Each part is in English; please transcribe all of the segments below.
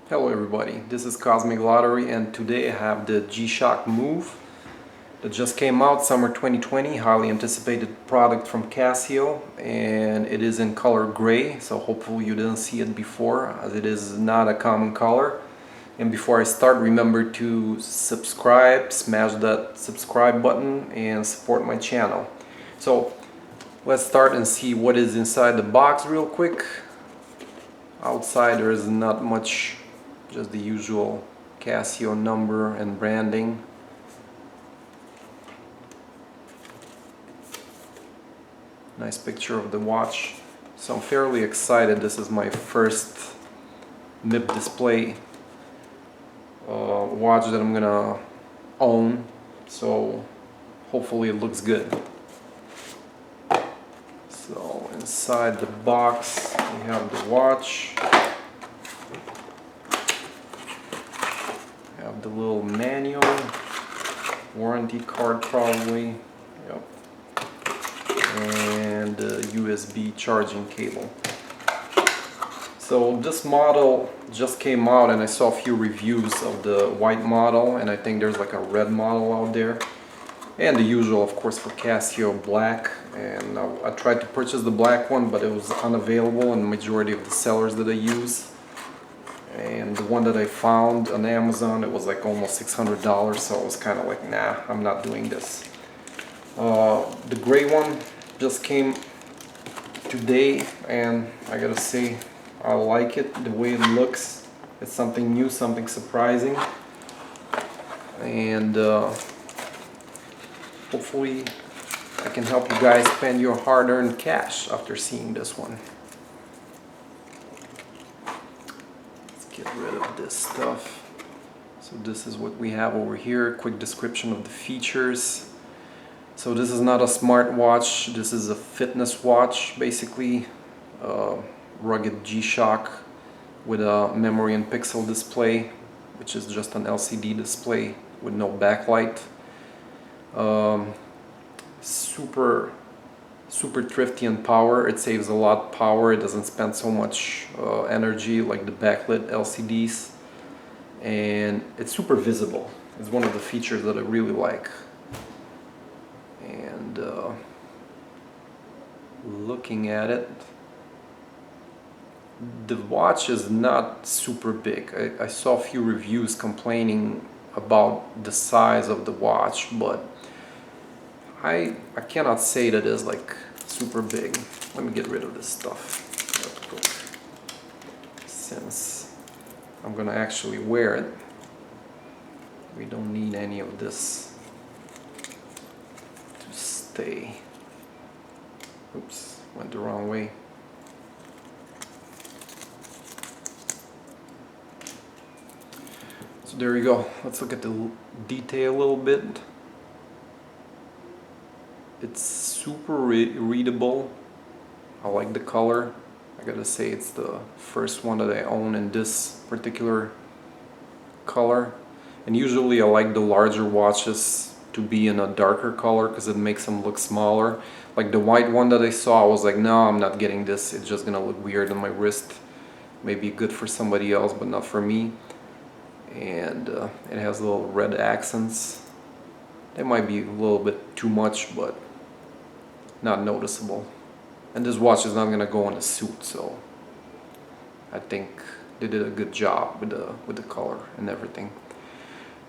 Hello everybody, this is Cosmic Lottery and today I have the G-Shock Move that just came out, summer 2020, highly anticipated product from Casio, and it is in color gray, so hopefully you didn't see it before as it is not a common color. And before I start, remember to subscribe, smash that subscribe button and support my channel. So let's start and see what is inside the box real quick. Outside there is not much, just the usual Casio number and branding. Nice picture of the watch. So I'm fairly excited. This is my first MIP display watch that I'm gonna own, so hopefully it looks good. So inside the box we have the watch, we have the little manual, warranty card probably, yep, and the USB charging cable. So this model just came out and I saw a few reviews of the white model, and I think there's like a red model out there. And the usual, of course, for Casio, black. And I tried to purchase the black one, but it was unavailable in the majority of the sellers that I use. And the one that I found on Amazon, it was like almost $600, so I was kind of like, nah, I'm not doing this. The gray one just came today, and I gotta say, I like it, the way it looks. It's something new, something surprising. And hopefully I can help you guys spend your hard-earned cash after seeing this one. Let's get rid of this stuff. So this is what we have over here. Quick description of the features. So this is not a smart watch, this is a fitness watch basically. Rugged G-Shock with a memory and pixel display, which is just an LCD display with no backlight. Super thrifty in power. It saves a lot of power. It doesn't spend so much energy like the backlit LCDs, and it's super visible. It's one of the features that I really like. And looking at it, the watch is not super big. I saw a few reviews complaining about the size of the watch, but I cannot say that it's like super big. Let me get rid of this stuff real quick, since I'm gonna actually wear it. We don't need any of this to stay. Oops, went the wrong way. So there you go. Let's look at the detail a little bit. It's super readable. I like the color. I gotta say it's the first one that I own in this particular color. And usually I like the larger watches to be in a darker color because it makes them look smaller. Like the white one that I saw, I was like, no, I'm not getting this. It's just gonna look weird on my wrist. Maybe good for somebody else, but not for me. And it has little red accents. They might be a little bit too much, but not noticeable. And this watch is not gonna go in a suit, so I think they did a good job with the color and everything.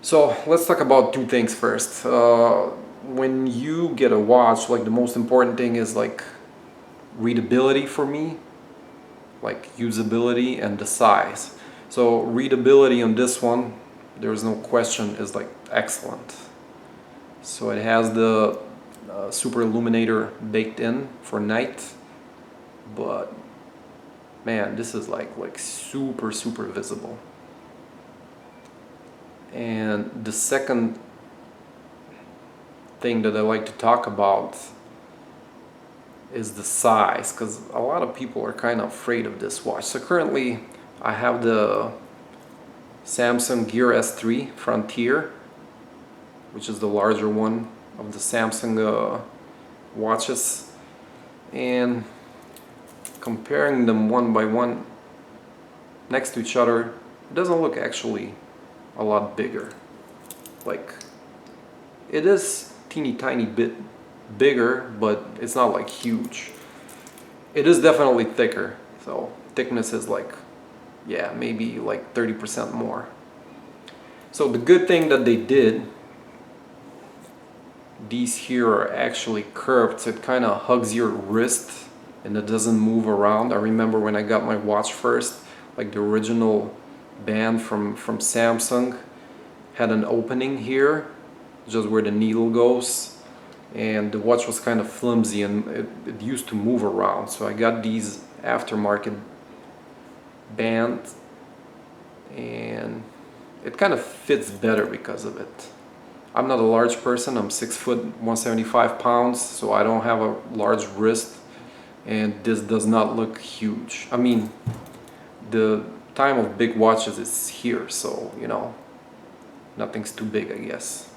So let's talk about two things first. When you get a watch, like the most important thing is like readability for me, like usability, and the size. So readability on this one, there's no question, is like excellent. So it has the super illuminator baked in for night, but man, this is like super visible. And the second thing that I like to talk about is the size, because a lot of people are kind of afraid of this watch. So currently I have the Samsung Gear S3 Frontier, which is the larger one of the Samsung watches, and comparing them one by one next to each other, it doesn't look actually a lot bigger. Like, it is teeny tiny bit bigger, but it's not like huge. It is definitely thicker, so thickness is like, yeah, maybe like 30% more. So the good thing that they did, these here are actually curved, so it kind of hugs your wrist and it doesn't move around. I remember when I got my watch first, like the original band from Samsung had an opening here, just where the needle goes, and the watch was kind of flimsy and it used to move around. So I got these aftermarket bands and it kind of fits better because of it. I'm not a large person, I'm 6 foot 175 pounds, so I don't have a large wrist, and this does not look huge. I mean, the time of big watches is here, so you know, nothing's too big, I guess.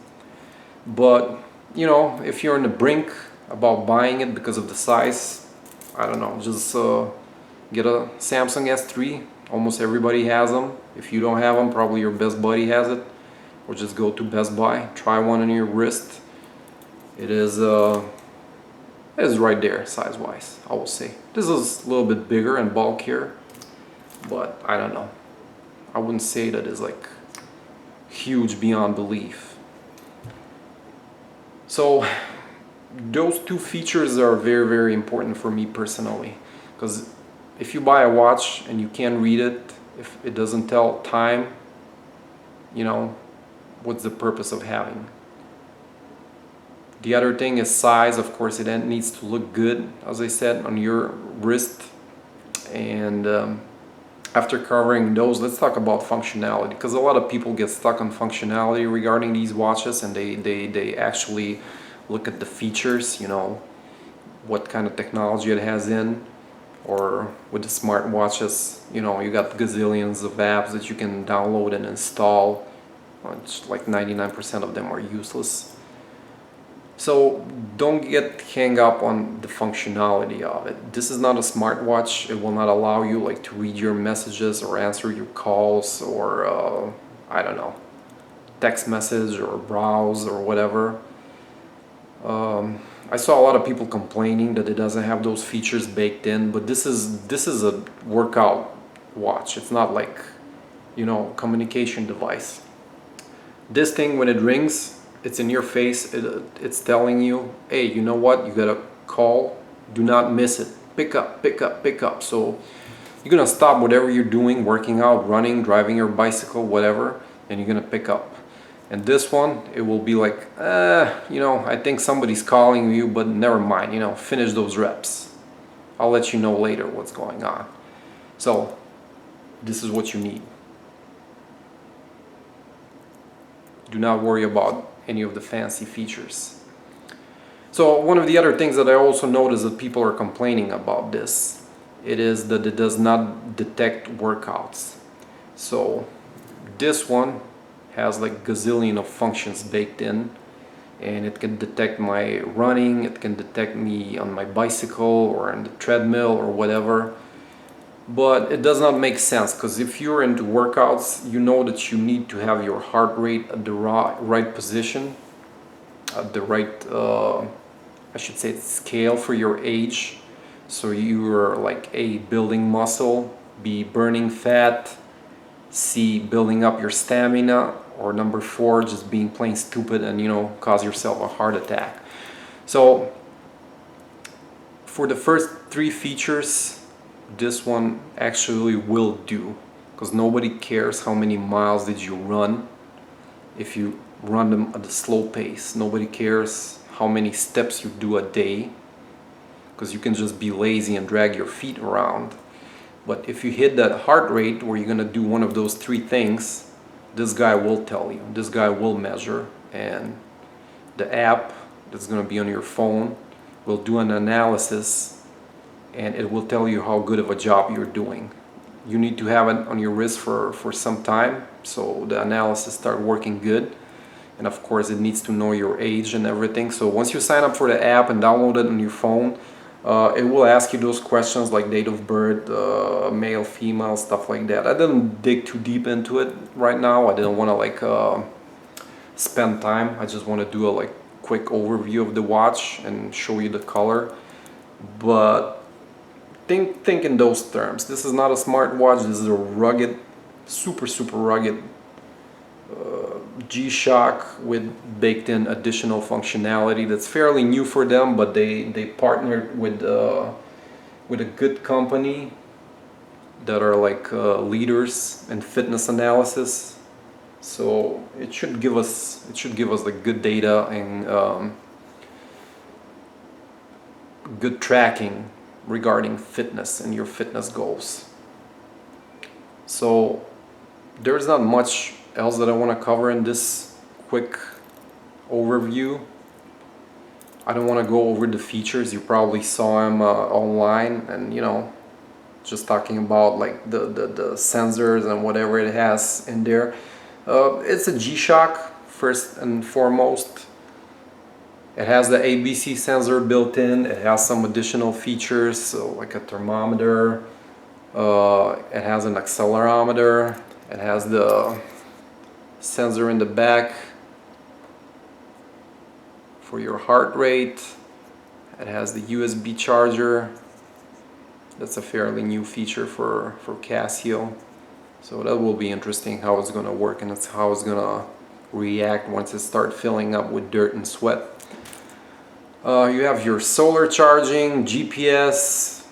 But you know, if you're on the brink about buying it because of the size, I don't know, just get a Samsung S3. Almost everybody has them. If you don't have them, probably your best buddy has it. Or just go to Best Buy, try one on your wrist. It is right there size-wise, I will say. This is a little bit bigger and bulkier, but I don't know. I wouldn't say that is like huge beyond belief. So those two features are very, very important for me personally, because if you buy a watch and you can't read it, if it doesn't tell time, you know, what's the purpose of having? The other thing is size. Of course, it needs to look good, as I said, on your wrist. And after covering those, let's talk about functionality, because a lot of people get stuck on functionality regarding these watches, and they actually look at the features, you know, what kind of technology it has in. Or with the smart watches, you know, you got gazillions of apps that you can download and install. It's like 99% of them are useless. So don't get hung up on the functionality of it. This is not a smartwatch. It will not allow you like to read your messages or answer your calls or I don't know, text message or browse or whatever. I saw a lot of people complaining that it doesn't have those features baked in, but this is a workout watch. It's not like, you know, communication device. This thing, when it rings, it's in your face. It's telling you, hey, you know what? You got a call. Do not miss it. Pick up, pick up, pick up. So you're gonna stop whatever you're doing, working out, running, driving your bicycle, whatever, and you're gonna pick up. And this one, it will be like, you know, I think somebody's calling you, but never mind, you know, finish those reps. I'll let you know later what's going on. So this is what you need. Do not worry about any of the fancy features. So one of the other things that I also noticed that people are complaining about this, it is that it does not detect workouts. So this one has like gazillion of functions baked in, and it can detect my running, it can detect me on my bicycle or on the treadmill or whatever. But it does not make sense, because if you're into workouts, you know that you need to have your heart rate at the right position, at the right, I should say, scale for your age. So you're like A, building muscle, B, burning fat, C, building up your stamina, or number 4, just being plain stupid and, you know, cause yourself a heart attack. So for the first 3 features, this one actually will do, because nobody cares how many miles did you run if you run them at a slow pace. Nobody cares how many steps you do a day, because you can just be lazy and drag your feet around. But if you hit that heart rate where you're gonna do one of those 3 things, this guy will tell you, this guy will measure, and the app that's gonna be on your phone will do an analysis, and it will tell you how good of a job you're doing. You need to have it on your wrist for some time, so the analysis start working good. And of course it needs to know your age and everything. So once you sign up for the app and download it on your phone, It will ask you those questions like date of birth, male, female, stuff like that. I didn't dig too deep into it right now. I didn't want to like spend time. I just want to do a like quick overview of the watch and show you the color. But think in those terms. This is not a smartwatch. This is a rugged, super rugged G-Shock with baked in additional functionality that's fairly new for them, but they partnered with a good company that are like leaders in fitness analysis. So it should give us like good data and good tracking regarding fitness and your fitness goals. So there's not much else that I want to cover in this quick overview. I don't want to go over the features. You probably saw them online, and you know, just talking about like the sensors and whatever it has in there. It's a G-Shock first and foremost. It has the ABC sensor built in. It has some additional features, so like a thermometer. It has an accelerometer. It has the sensor in the back for your heart rate. It has the USB charger. That's a fairly new feature for Casio. So that will be interesting how it's going to work, and it's how it's going to react once it starts filling up with dirt and sweat. You have your solar charging, GPS.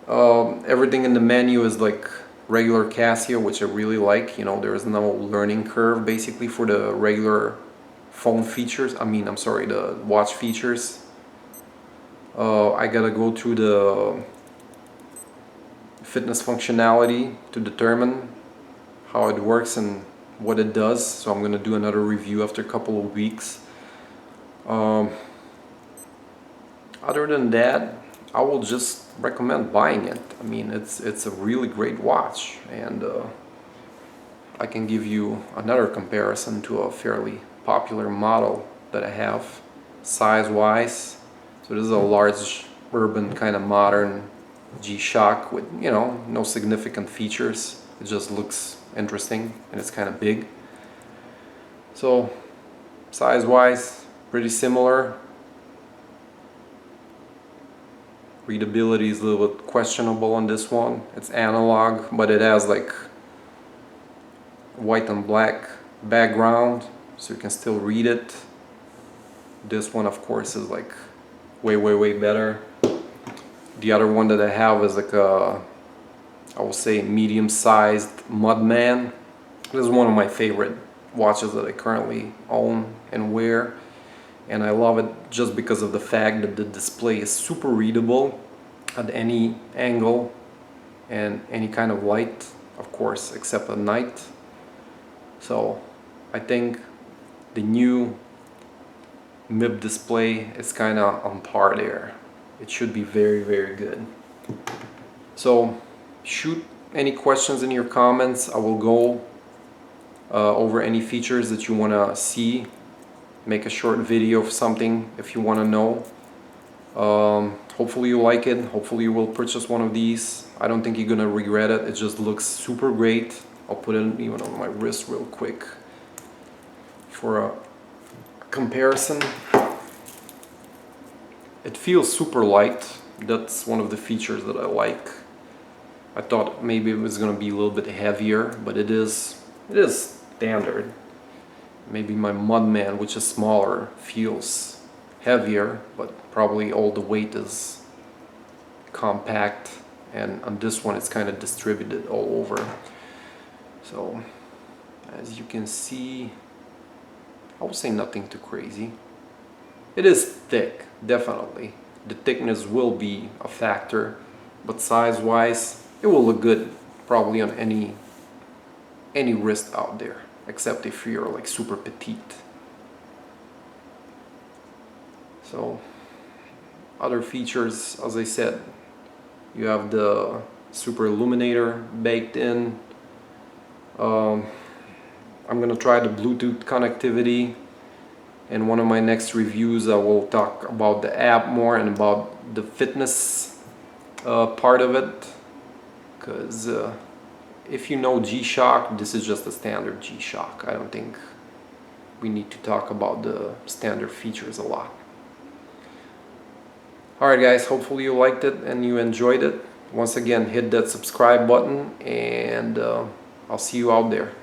Everything in the menu is like regular Casio, which I really like. You know, there is no learning curve basically for the regular phone features. I'm sorry, the watch features. I gotta go through the fitness functionality to determine how it works and what it does. So I'm gonna do another review after a couple of weeks. Other than that, I will just recommend buying it. I mean, it's a really great watch, and I can give you another comparison to a fairly popular model that I have size-wise. So this is a large, urban, kind of modern G-Shock with, you know, no significant features. It just looks interesting and it's kind of big. So size-wise, pretty similar. Readability is a little bit questionable on this one. It's analog, but it has like white and black background, so you can still read it. This one, of course, is like way better. The other one that I have is like a, I will say, medium-sized Mudman. This is one of my favorite watches that I currently own and wear. And I love it just because of the fact that the display is super readable at any angle and any kind of light, of course, except at night. So I think the new MIB display is kind of on par there. It should be very good. So shoot any questions in your comments. I will go over any features that you want to see. Make a short video of something if you want to know. Hopefully you like it. Hopefully you will purchase one of these. I don't think you're gonna regret it. It just looks super great. I'll put it even on my wrist real quick for a comparison. It feels super light. That's one of the features that I like. I thought maybe it was gonna be a little bit heavier, but it is standard. Maybe my Mudman, which is smaller, feels heavier, but probably all the weight is compact, and on this one it's kind of distributed all over. So as you can see, I would say nothing too crazy. It is thick, definitely. The thickness will be a factor, but size-wise, it will look good probably on any wrist out there, except if you're like super petite. So other features, as I said, you have the super illuminator baked in. I'm gonna try the Bluetooth connectivity. In one of my next reviews I will talk about the app more and about the fitness part of it, because if you know G-Shock, this is just a standard G-Shock. I don't think we need to talk about the standard features a lot. Alright guys, hopefully you liked it and you enjoyed it. Once again, hit that subscribe button, and I'll see you out there.